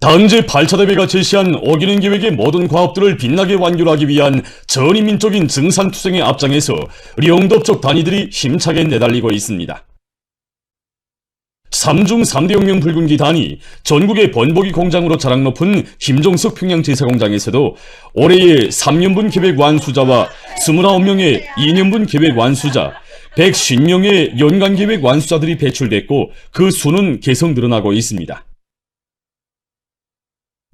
당제 8차 대회가 제시한 어기능 계획의 모든 과업들을 빛나게 완결하기 위한 전인민족인 증산투쟁의 앞장에서 령덥적 단위들이 힘차게 내달리고 있습니다. 3중 3대 혁명 붉은기 단위, 전국의 번복이 공장으로 자랑 높은 김종숙 평양제사공장에서도 올해의 3년분 계획 완수자와 29명의 2년분 계획 완수자, 150명의 연간 계획 완수자들이 배출됐고 그 수는 계속 늘어나고 있습니다.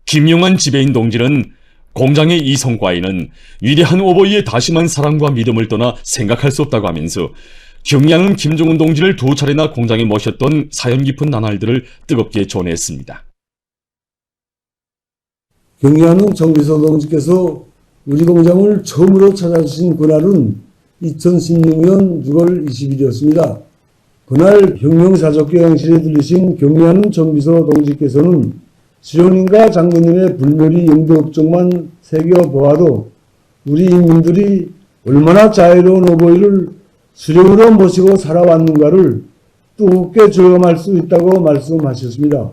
김용환 지배인 동지는 공장의 이 성과에는 위대한 오버이의 다심한 사랑과 믿음을 떠나 생각할 수 없다고 하면서 경리하는 김종훈 동지를 두 차례나 공장에 모셨던 사연 깊은 나날들을 뜨겁게 전했습니다. 경리하는 정비서 동지께서 우리 공장을 처음으로 찾아주신 그날은 2016년 6월 20일이었습니다. 그날 혁명사적교양실에 들리신 경리하는 정비서 동지께서는 수령님과 장군님의 불멸이 영도 업적만 새겨보아도 우리 인민들이 얼마나 자유로운 오보이를 수령으로 모시고 살아왔는가를 뜨겁게 절감할 수 있다고 말씀하셨습니다.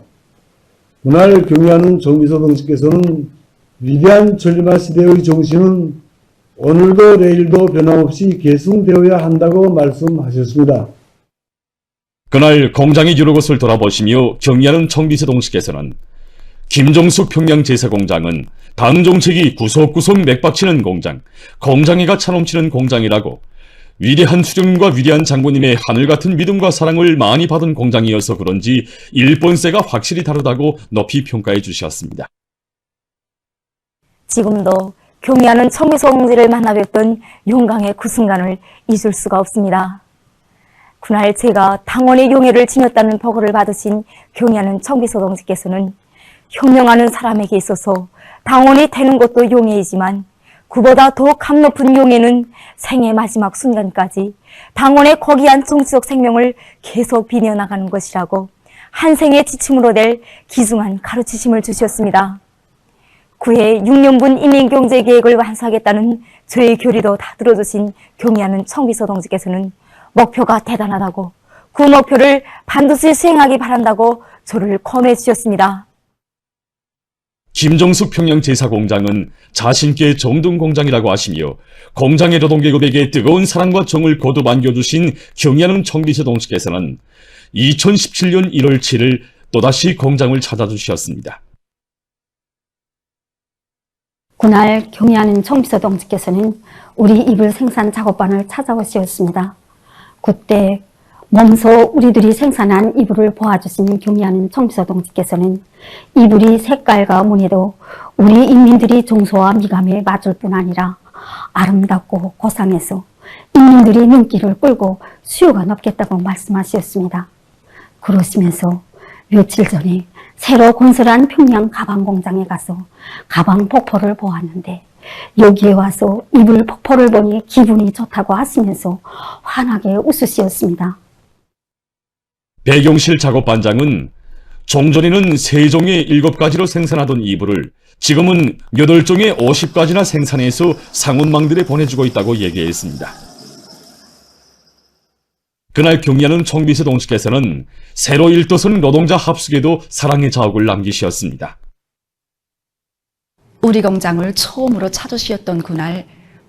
그날 경리하는 정비서 동지께서는 위대한 전리마 시대의 정신은 오늘도 내일도 변함없이 계승되어야 한다고 말씀하셨습니다. 그날 공장의 여러 곳을 돌아보시며 경리하는 정비서 동지께서는 김종숙 평양제사공장은 당 정책이 구석구석 맥박치는 공장, 공장애가 차넘치는 공장이라고 위대한 수령님과 위대한 장군님의 하늘같은 믿음과 사랑을 많이 받은 공장이어서 그런지 일본세가 확실히 다르다고 높이 평가해 주셨습니다. 지금도 경리하는 정비서 동지를 만나 뵙던 용강의 그 순간을 잊을 수가 없습니다. 그날 제가 당원의 용예를 지녔다는 보고를 받으신 경리하는 정비서 동지께서는 혁명하는 사람에게 있어서 당원이 되는 것도 용예이지만 그보다 더 값높은 용예는 생의 마지막 순간까지 당원의 고귀한 정치적 생명을 계속 비벼나가는 것이라고 한 생의 지침으로 낼 기중한 가르치심을 주셨습니다. 그해 6년분 인민경제계획을 완수하겠다는 저의 교리도 다 들어주신 경리하는 정비서 동지께서는 목표가 대단하다고 그 목표를 반드시 수행하기 바란다고 저를 권해 주셨습니다. 김종숙 평양제사공장은 자신께 정든 공장이라고 하시며 공장의 노동계급에게 뜨거운 사랑과 정을 거듭 안겨주신 경리하는 정비서 동지께서는 2017년 1월 7일 또다시 공장을 찾아주셨습니다. 그날 경리하는 정비서 동지께서는 우리 이불 생산 작업반을 찾아오셨습니다. 그때 몸소 우리들이 생산한 이불을 보아주신 경리하는 정비서 동지께서는 이불이 색깔과 무늬도 우리 인민들이 정서와 미감에 맞을 뿐 아니라 아름답고 고상해서 인민들이 눈길을 끌고 수요가 높겠다고 말씀하셨습니다. 그러시면서 며칠 전에 새로 건설한 평양 가방 공장에 가서 가방 폭포를 보았는데 여기에 와서 이불 폭포를 보니 기분이 좋다고 하시면서 환하게 웃으셨습니다. 배경실 작업반장은 종전에는 3종의 7가지로 생산하던 이불을 지금은 8종의 50가지나 생산해서 상온망들에 보내주고 있다고 얘기했습니다. 그날 경리하는 정비서 동지께서는 새로 일도선 노동자 합숙에도 사랑의 자욱을 남기셨습니다. 우리 공장을 처음으로 찾으셨던 그날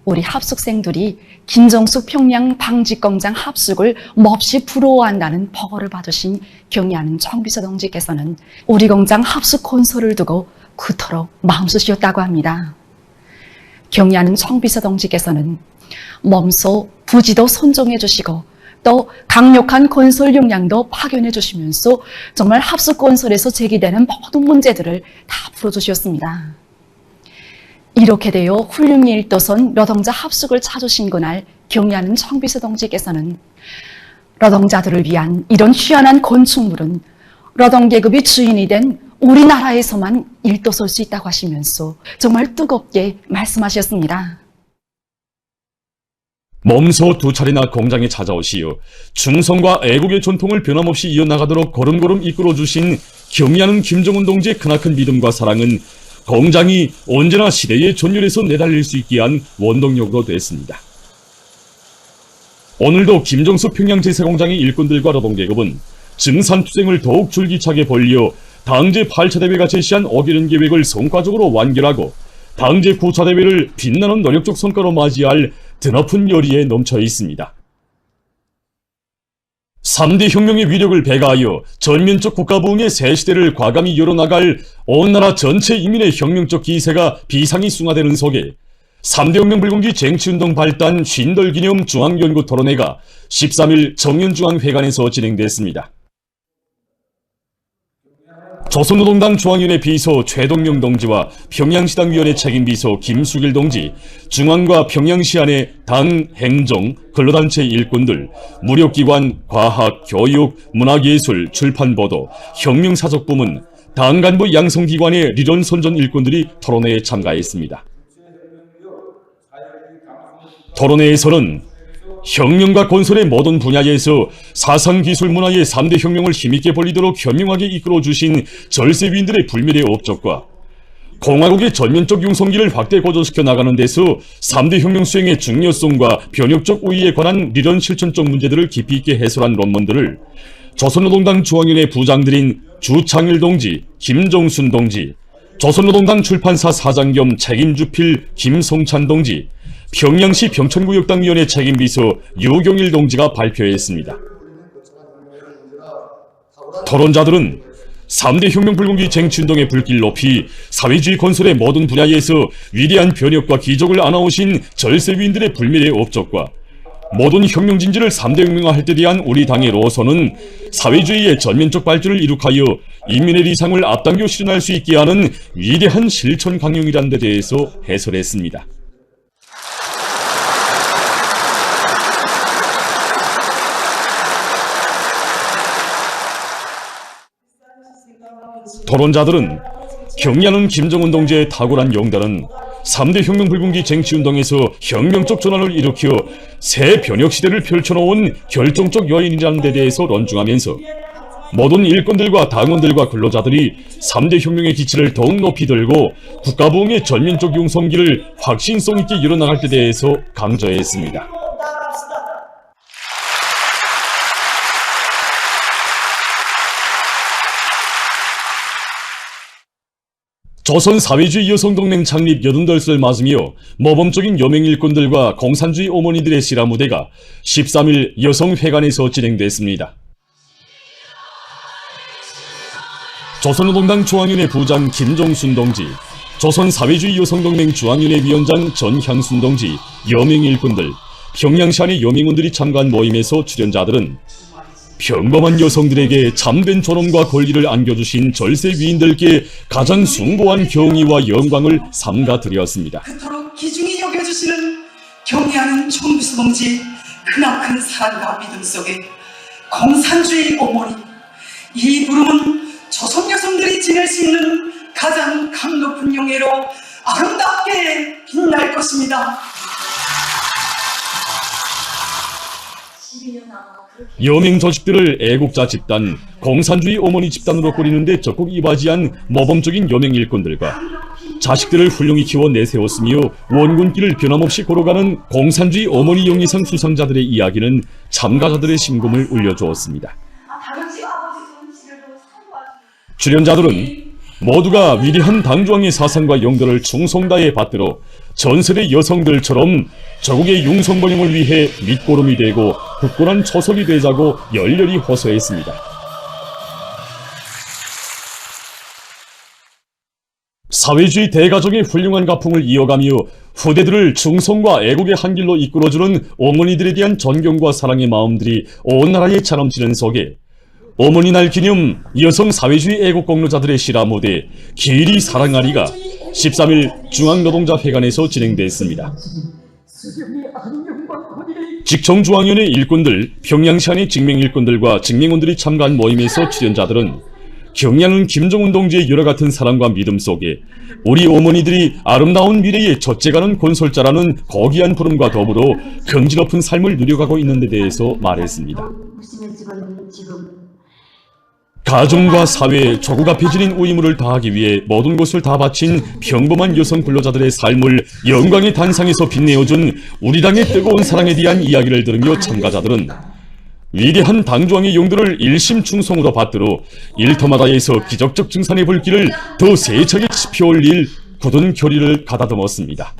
우리 합숙생들이 김종숙 평양 방직공장 합숙을 몹시 부러워한다는 보고를 받으신 경리하는 정비서 동지께서는 우리 공장 합숙 콘서트를 두고 그토록 마음 쓰셨다고 합니다. 경리하는 정비서 동지께서는 몸소 부지도 선정해 주시고 또 강력한 건설 역량도 파견해 주시면서 정말 합숙 건설에서 제기되는 모든 문제들을 다 풀어주셨습니다. 이렇게 되어 훌륭히 일도선 노동자 합숙을 찾으신 그날 경리하는 정비서 동지께서는 노동자들을 위한 이런 희한한 건축물은 노동계급이 주인이 된 우리나라에서만 일도설 수 있다고 하시면서 정말 뜨겁게 말씀하셨습니다. 몸소 2차례나 공장에 찾아오시어 충성과 애국의 전통을 변함없이 이어나가도록 걸음걸음 이끌어주신 경리하는 김종훈 동지의 크나큰 믿음과 사랑은 공장이 언제나 시대의 전율에서 내달릴 수 있게 한 원동력으로 됐습니다. 오늘도 김종숙 평양제사공장의 일꾼들과 노동계급은 증산투쟁을 더욱 줄기차게 벌려 당 제8차 대회가 제시한 5개년 계획을 성과적으로 완결하고 당 제9차 대회를 빛나는 노력적 성과로 맞이할 드높은 열의에 넘쳐 있습니다. 3대 혁명의 위력을 배가하여 전면적 국가부흥의 새 시대를 과감히 열어나갈 온 나라 전체 인민의 혁명적 기세가 비상이 숭화되는 속에 3대 혁명 불공지 쟁취운동 발단 쉰돌 기념 중앙연구 토론회가 13일 정연중앙회관에서 진행됐습니다. 조선노동당 중앙위원회 비서 최동영 동지와 평양시당위원회 책임비서 김수길 동지, 중앙과 평양시 안의 당, 행정, 근로단체 일꾼들, 무력기관, 과학, 교육, 문화예술, 출판보도, 혁명사적부문, 당 간부 양성기관의 리런선전 일꾼들이 토론회에 참가했습니다. 토론회에서는 혁명과 건설의 모든 분야에서 사상기술 문화의 3대 혁명을 힘있게 벌리도록 현명하게 이끌어주신 절세위인들의 불멸의 업적과 공화국의 전면적 융성기를 확대 고조시켜 나가는 데서 3대 혁명 수행의 중요성과 변혁적 우위에 관한 리런 실천적 문제들을 깊이 있게 해설한 논문들을 조선노동당 중앙위원회 부장들인 주창일 동지, 김정순 동지, 조선노동당 출판사 사장 겸 책임주필 김성찬 동지, 평양시 평천구역당위원회 책임비서 유경일 동지가 발표했습니다. 토론자들은 3대 혁명 불공지 쟁취운동의 불길 높이 사회주의 건설의 모든 분야에서 위대한 변혁과 기적을 안아오신 절세위인들의 불멸의 업적과 모든 혁명 진지를 3대 혁명화할 때 대한 우리 당의 로선은 사회주의의 전면적 발전을 이룩하여 인민의理想을 앞당겨 실현할 수 있게 하는 위대한 실천 강령이라는 데 대해서 해설했습니다. 토론자들은 경야는 김정은 동지의 탁월한 용단은 3대 혁명 불공지 쟁취운동에서 혁명적 전환을 일으켜 새 변혁 시대를 펼쳐놓은 결정적 요인이라는 데 대해서 론중하면서 모든 일꾼들과 당원들과 근로자들이 3대 혁명의 기치를 더욱 높이 들고 국가부흥의 전면적 융성기를 확신성 있게 이뤄나갈 데 대해서 강조했습니다. 조선 사회주의 여성동맹 창립 88살 맞으며 모범적인 여명일꾼들과 공산주의 어머니들의 실화 무대가 13일 여성회관에서 진행됐습니다. 조선노동당 중앙위원회 부장 김종순 동지, 조선 사회주의 여성동맹 중앙위원회 위원장 전향순 동지, 여명일꾼들, 평양시 안의 여명원들이 참가한 모임에서 출연자들은 평범한 여성들에게 참된 존엄과 권리를 안겨주신 절세 위인들께 가장 숭고한 경의와 영광을 삼가드렸습니다. 그토록 귀중히 여겨주시는 경의하는 정비수 동지 크나큰 사랑과 믿음 속에 공산주의 어머니, 이 부름은 조선 여성들이 지낼 수 있는 가장 강높은 영예로 아름답게 빛날 것입니다. 여명 조직들을 애국자 집단, 공산주의 어머니 집단으로 꾸리는데 적극 이바지한 모범적인 여명 일꾼들과 자식들을 훌륭히 키워 내세웠으며 원군길을 변함없이 걸어가는 공산주의 어머니 영예상 수상자들의 이야기는 참가자들의 심금을 울려주었습니다. 출연자들은 모두가 위대한 당중앙의 사상과 영도를 충성다해 받들어 전세대 여성들처럼 조국의 융성번영을 위해 밑거름이 되고 굳건한 초석이 되자고 열렬히 호소했습니다. 사회주의 대가족의 훌륭한 가풍을 이어가며 후대들을 충성과 애국의 한 길로 이끌어주는 어머니들에 대한 존경과 사랑의 마음들이 온 나라에 차넘치는 속에 어머니 날 기념 여성 사회주의 애국 공로자들의 실화 무대 길이 사랑하리가 13일 중앙노동자회관에서 진행됐습니다. 직청중앙위원회 일꾼들, 평양시 안의 직맹일꾼들과 직맹원들이 참가한 모임에서 출연자들은 경야는 김정은 동지의 여러 같은 사랑과 믿음 속에 우리 어머니들이 아름다운 미래의 젖째가는 건설자라는 고귀한 부름과 더불어 긍지 높은 삶을 누려가고 있는 데 대해서 말했습니다. 가정과 사회, 조국 앞에 지닌 의무를 다하기 위해 모든 것을 다 바친 평범한 여성 근로자들의 삶을 영광의 단상에서 빛내어준 우리 당의 뜨거운 사랑에 대한 이야기를 들으며 참가자들은 위대한 당조왕의 용도를 일심 충성으로 받들어 일터마다에서 기적적 증산의 불길을 더 세차게 지펴올릴 굳은 교리를 가다듬었습니다.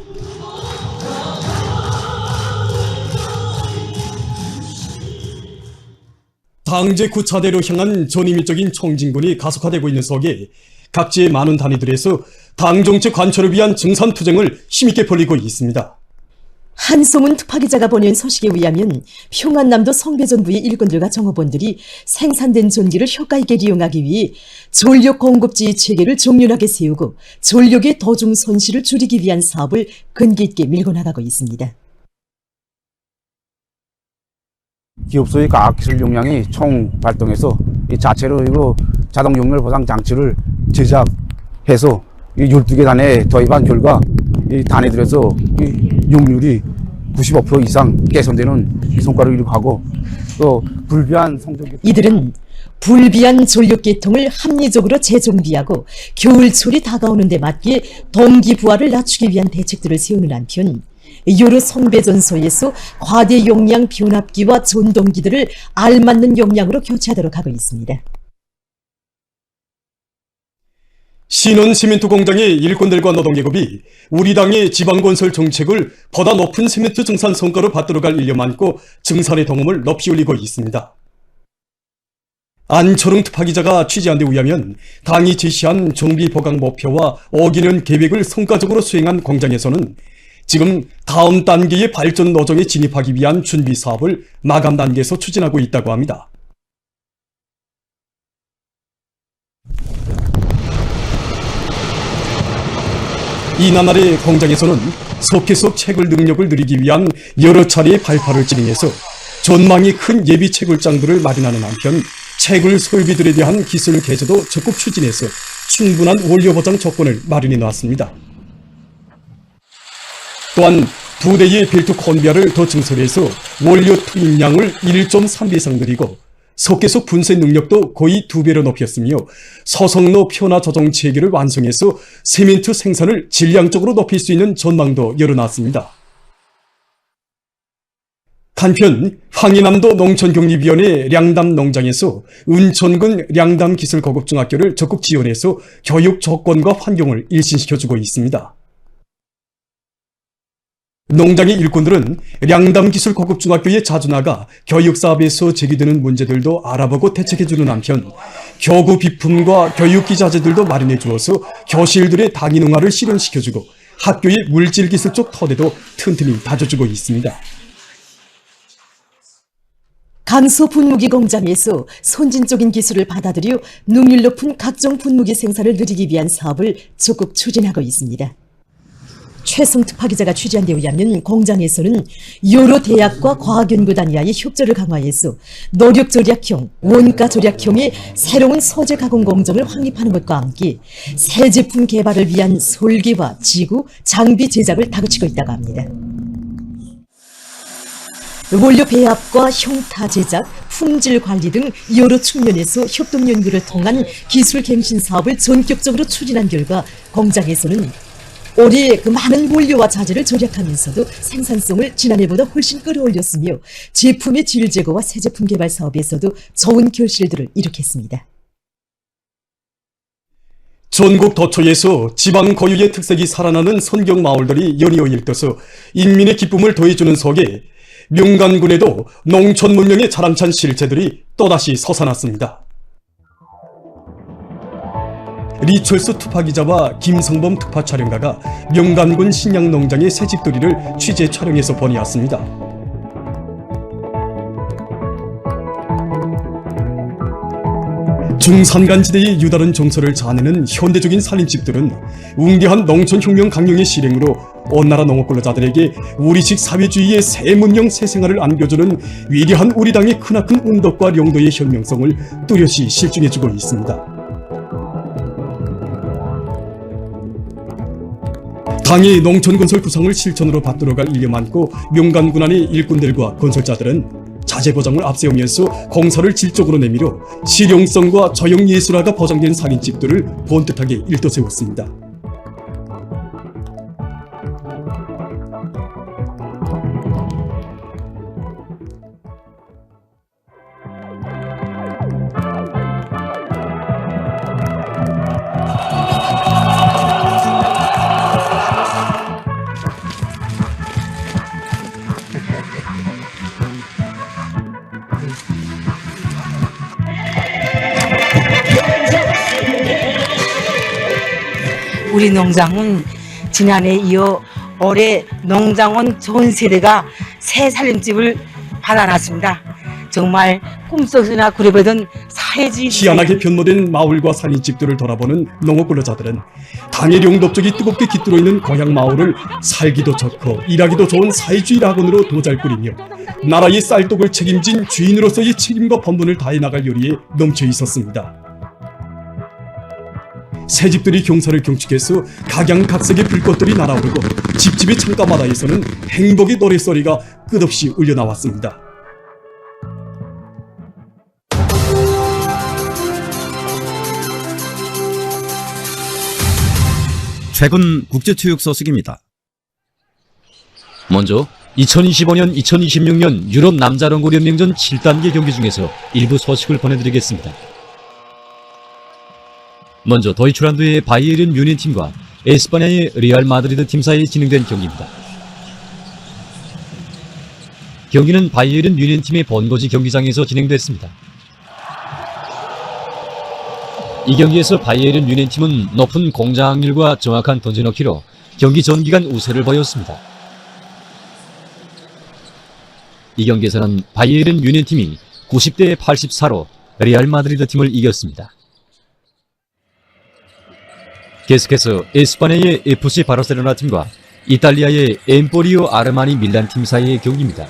당제 9차대로 향한 전임의적인 청진군이 가속화되고 있는 속에 각지의 많은 단위들에서 당정체 관철을 위한 증산투쟁을 힘있게 벌이고 있습니다. 한송은 특파기자가 보낸 소식에 의하면 평안남도 성배전부의 일꾼들과 정호본들이 생산된 전기를 효과있게 이용하기 위해 전력 공급지 체계를 정연하게 세우고 전력의 도중 손실을 줄이기 위한 사업을 근기 있게 밀고 나가고 있습니다. 기업소의 과학기술 역량이 총 발동해서 이 자체로 이거 자동 용렬 보상 장치를 제작해서 이 12개 단에 도입한 결과 이 단위들에서 이 용률이 95% 이상 개선되는 이 성과를 이룩하고 또 불비한 성적 이들은 불비한 전력 계통을 합리적으로 재정비하고 겨울철이 다가오는 데 맞게 동기부하를 낮추기 위한 대책들을 세우는 한편 여러 성배전소에서 과대 용량 변압기와 전동기들을 알맞는 용량으로 교체하도록 하고 있습니다. 신원 시멘트 공장의 일꾼들과 노동계급이 우리 당의 지방건설 정책을 보다 높은 시멘트 증산 성과로 받들어갈 일념 안고 증산의 동험을 높이 올리고 있습니다. 안철웅 특파기자가 취재한 데 의하면 당이 제시한 정비 보강 목표와 어기는 계획을 성과적으로 수행한 공장에서는 지금 다음 단계의 발전 노정에 진입하기 위한 준비 사업을 마감 단계에서 추진하고 있다고 합니다. 이 나날의 공장에서는 속해속 채굴 능력을 늘리기 위한 여러 차례의 발파를 진행해서 전망이 큰 예비 채굴장들을 마련하는 한편 채굴 설비들에 대한 기술 개조도 적극 추진해서 충분한 원료 보장 조건을 마련해 놓았습니다. 또한 2대의 벨트 콘비아를 더 증설해서 원료 투입량을 1.3배 이상 늘리고 석계속 분쇄 능력도 거의 2배로 높였으며 서성로 표나 조정 체계를 완성해서 시멘트 생산을 질량적으로 높일 수 있는 전망도 열어놨습니다. 한편 황해남도 농촌격립위원회 량담 농장에서 은천군 량담 기술고급중학교를 적극 지원해서 교육 조건과 환경을 일신시켜주고 있습니다. 농장의 일꾼들은 량담기술고급중학교에 자주 나가 교육사업에서 제기되는 문제들도 알아보고 대책해주는 한편 교구 비품과 교육기 자재들도 마련해 주어서 교실들의 당인응화를 실현시켜주고 학교의 물질기술 쪽 토대도 튼튼히 다져주고 있습니다. 강서 분무기 공장에서 선진적인 기술을 받아들여 능률 높은 각종 분무기 생산을 늘리기 위한 사업을 적극 추진하고 있습니다. 최성 특파기자가 취재한 데 의하면 공장에서는 여러 대학과 과학연구단위와의 협조를 강화해서 노력 절약형, 원가 절약형의 새로운 소재 가공 공정을 확립하는 것과 함께 새 제품 개발을 위한 설계와 지구, 장비 제작을 다그치고 있다고 합니다. 원료 배합과 형타 제작, 품질 관리 등 여러 측면에서 협동 연구를 통한 기술 갱신 사업을 전격적으로 추진한 결과 공장에서는 올해 그 많은 원료와 자재를 절약하면서도 생산성을 지난해보다 훨씬 끌어올렸으며 제품의 질 제거와 새 제품 개발 사업에서도 좋은 결실들을 이룩했습니다. 전국 도처에서 지방 고유의 특색이 살아나는 선경 마을들이 연이어 일떠서 인민의 기쁨을 더해주는 속에 명간군에도 농촌 문명의 자랑찬 실체들이 또다시 솟아났습니다. 리철수 특파기자와 김성범 특파촬영가가 명간군 신양농장의 새집돌이를 취재 촬영해서 보내왔습니다. 중산간지대의 유다른 정서를 자아내는 현대적인 살림집들은 웅대한 농촌혁명 강령의 실행으로 온 나라 농업근로자들에게 우리식 사회주의의 새 문명 새 생활을 안겨주는 위대한 우리 당의 크나큰 운덕과 용도의 혁명성을 뚜렷이 실증해주고 있습니다. 당의 농촌건설 구상을 실천으로 받들어갈 일념 안고 명간군 안의 일꾼들과 건설자들은 자재보장을 앞세우면서 공사를 질적으로 내밀어 실용성과 저형예술화가 보장된 살인집들을 본뜻하게 일떠세웠습니다. 우리 농장은 지난해 이어 올해 농장원 좋은 세대가 새 살림집을 받아놨습니다. 정말 꿈속이나 그려보던 사회주의 희한하게 변모된 마을과 살림집들을 돌아보는 농업 근로자들은 당일 용접족이 뜨겁게 깃들어 있는 고향 마을을 살기도 좋고 일하기도 좋은 사회주의 낙원으로 도잘꾸리며 나라의 쌀독을 책임진 주인으로서의 책임과 본분을 다해 나갈 요리에 넘쳐 있었습니다. 새집들이 경사를 경축해서 각양각색의 불꽃들이 날아오르고 집집의 창가마다에서는 행복의 노랫소리가 끝없이 울려나왔습니다. 최근 국제체육 소식입니다. 먼저 2025년 2026년 유럽 남자농구 연맹전 7단계 경기 중에서 일부 소식을 보내드리겠습니다. 먼저 도이치란드의 바이에른 뮌헨팀과 에스파냐의 레알 마드리드 팀 사이에 진행된 경기입니다. 경기는 바이에른 뮌헨팀의 본거지 경기장에서 진행됐습니다. 이 경기에서 바이에른 뮌헨팀은 높은 공장률과 정확한 던져넣기로 경기 전 기간 우세를 보였습니다. 이 경기에서는 바이에른 뮌헨팀이 90대 84로 레알 마드리드 팀을 이겼습니다. 계속해서 에스파냐의 FC 바르셀로나 팀과 이탈리아의 엠포리오 아르마니 밀란 팀 사이의 경기입니다.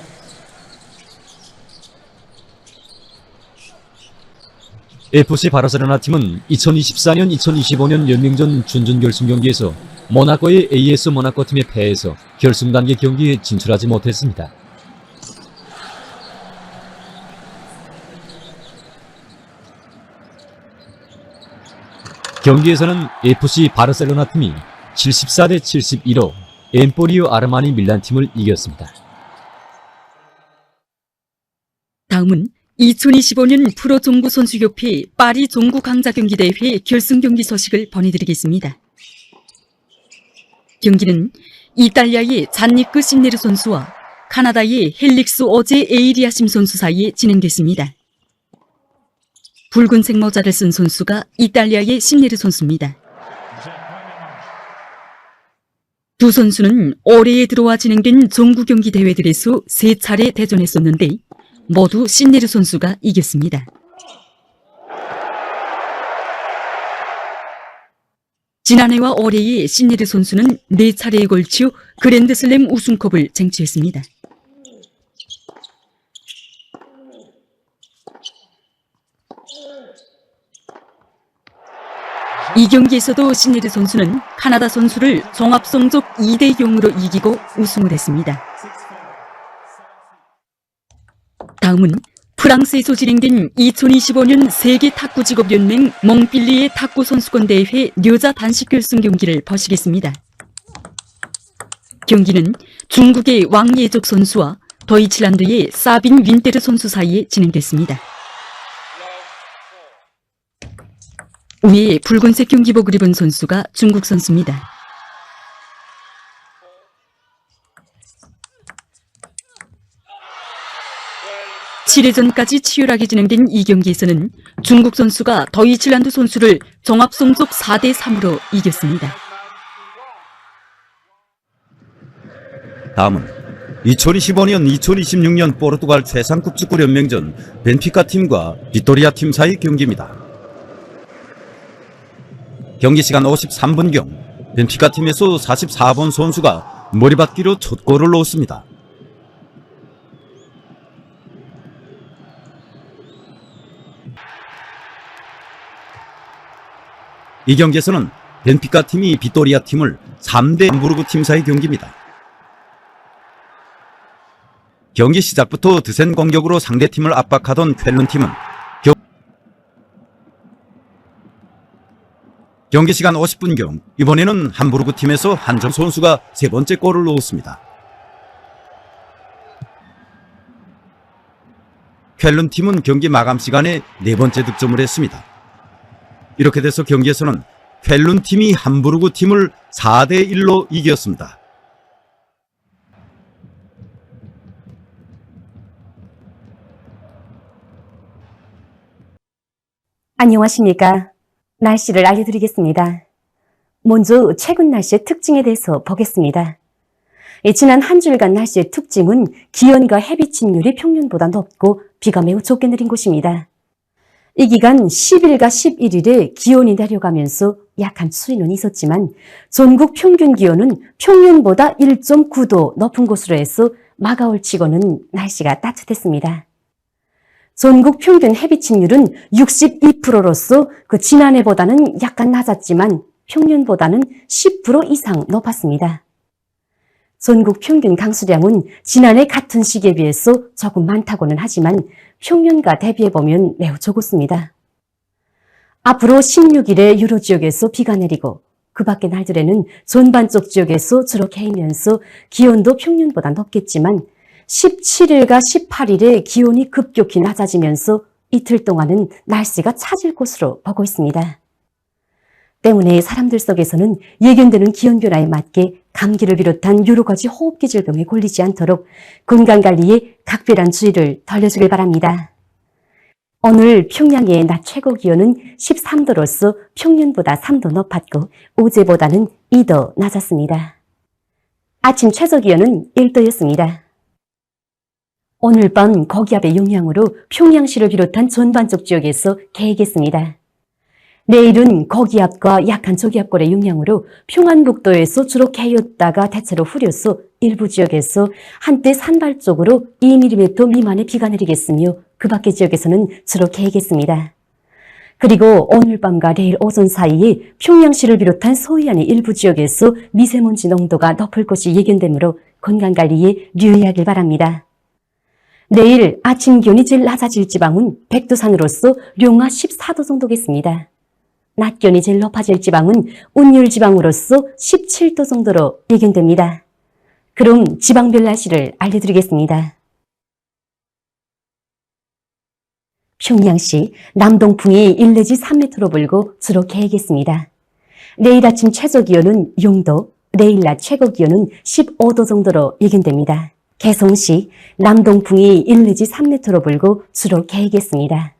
FC 바르셀로나 팀은 2024년 2025년 연맹전 준결승 경기에서 모나코의 AS 모나코 팀에 패해서 결승 단계 경기에 진출하지 못했습니다. 경기에서는 FC 바르셀로나 팀이 74대 72로 엠포리오 아르마니 밀란 팀을 이겼습니다. 다음은 2025년 프로종구 선수협회 파리 종구 강자 경기 대회 결승 경기 소식을 보내드리겠습니다. 경기는 이탈리아의 잔니크 신네르 선수와 카나다의 헬릭스 오제 에이리아심 선수 사이에 진행됐습니다. 붉은색 모자를 쓴 선수가 이탈리아의 신네르 선수입니다. 두 선수는 올해에 들어와 진행된 종구 경기 대회들에서 3차례 대전했었는데 모두 신네르 선수가 이겼습니다. 지난해와 올해의 신네르 선수는 4차례에 걸쳐 그랜드슬램 우승컵을 쟁취했습니다. 이 경기에서도 신네르 선수는 카나다 선수를 종합성적 2대 0으로 이기고 우승을 했습니다. 다음은 프랑스에서 진행된 2025년 세계 탁구직업연맹 몽필리에 탁구 선수권 대회 여자 단식 결승 경기를 보시겠습니다. 경기는 중국의 왕예적 선수와 도이치란드의 사빈 윈테르 선수 사이에 진행됐습니다. 위에 붉은색 경기복을 입은 선수가 중국 선수입니다. (7회전까지) 치열하게 진행된 이 경기에서는 중국 선수가 도이치란드 선수를 종합성적 4대 3으로 이겼습니다. 다음은 2025년 2026년 포르투갈 최상급 축구 연맹전 벤피카 팀과 비토리아 팀 사이 경기입니다. 경기 시간 53분경 벤피카 팀에서 44번 선수가 머리받기로 첫 골을 넣었습니다. 이 경기에서는 벤피카 팀이 비토리아 팀을 3대 함부르크 팀 사이 경기입니다. 경기 시작부터 드센 공격으로 상대팀을 압박하던 쾰른 팀은 경기 시간 50분경 이번에는 함부르크 팀에서 한정 선수가 3번째 골을 넣었습니다. 쾰른 팀은 경기 마감 시간에 4번째 득점을 했습니다. 이렇게 돼서 경기에서는 쾰른 팀이 함부르크 팀을 4대 1로 이겼습니다. 안녕하십니까. 날씨를 알려드리겠습니다. 먼저 최근 날씨의 특징에 대해서 보겠습니다. 지난 한 주일간 날씨의 특징은 기온과 햇빛 침률이 평년보다 높고 비가 매우 적게 내린 곳입니다. 이 기간 10일과 11일에 기온이 내려가면서 약한 추위는 있었지만 전국 평균 기온은 평년보다 1.9도 높은 곳으로 해서 마가올치고는 날씨가 따뜻했습니다. 전국 평균 햇빛 침률은 62%로서 지난해보다는 약간 낮았지만 평년보다는 10% 이상 높았습니다. 전국 평균 강수량은 지난해 같은 시기에 비해서 조금 많다고는 하지만 평년과 대비해보면 매우 적었습니다. 앞으로 16일에 유로 지역에서 비가 내리고 그 밖의 날들에는 전반적 지역에서 주로 개이면서 기온도 평년보다 높겠지만 17일과 18일에 기온이 급격히 낮아지면서 이틀 동안은 날씨가 차질 것으로 보고 있습니다. 때문에 사람들 속에서는 예견되는 기온 변화에 맞게 감기를 비롯한 여러 가지 호흡기 질병에 걸리지 않도록 건강관리에 각별한 주의를 돌려주길 바랍니다. 오늘 평양의 낮 최고 기온은 13도로서 평년보다 3도 높았고 어제보다는 2도 낮았습니다. 아침 최저 기온은 1도였습니다. 오늘 밤 고기압의 영향으로 평양시를 비롯한 전반적 지역에서 개겠습니다. 내일은 고기압과 약한 저기압골의 영향으로 평안북도에서 주로 개였다가 대체로 흐려서 일부 지역에서 한때 산발적으로 2mm 미만의 비가 내리겠으며 그 밖의 지역에서는 주로 개겠습니다. 그리고 오늘 밤과 내일 오전 사이에 평양시를 비롯한 서해안의 일부 지역에서 미세먼지 농도가 높을 것이 예견되므로 건강관리에 유의하길 바랍니다. 내일 아침 기온이 제일 낮아질 지방은 백두산으로서 룡화 14도 정도겠습니다. 낮 기온이 제일 높아질 지방은 운율 지방으로서 17도 정도로 예견됩니다. 그럼 지방별 날씨를 알려드리겠습니다. 평양시 남동풍이 1 내지 3m로 불고 주로 개겠습니다. 내일 아침 최저 기온은 0도, 내일 낮 최고 기온은 15도 정도로 예견됩니다. 개성시 남동풍이 1 내지 3m로 불고 주로 개겠습니다.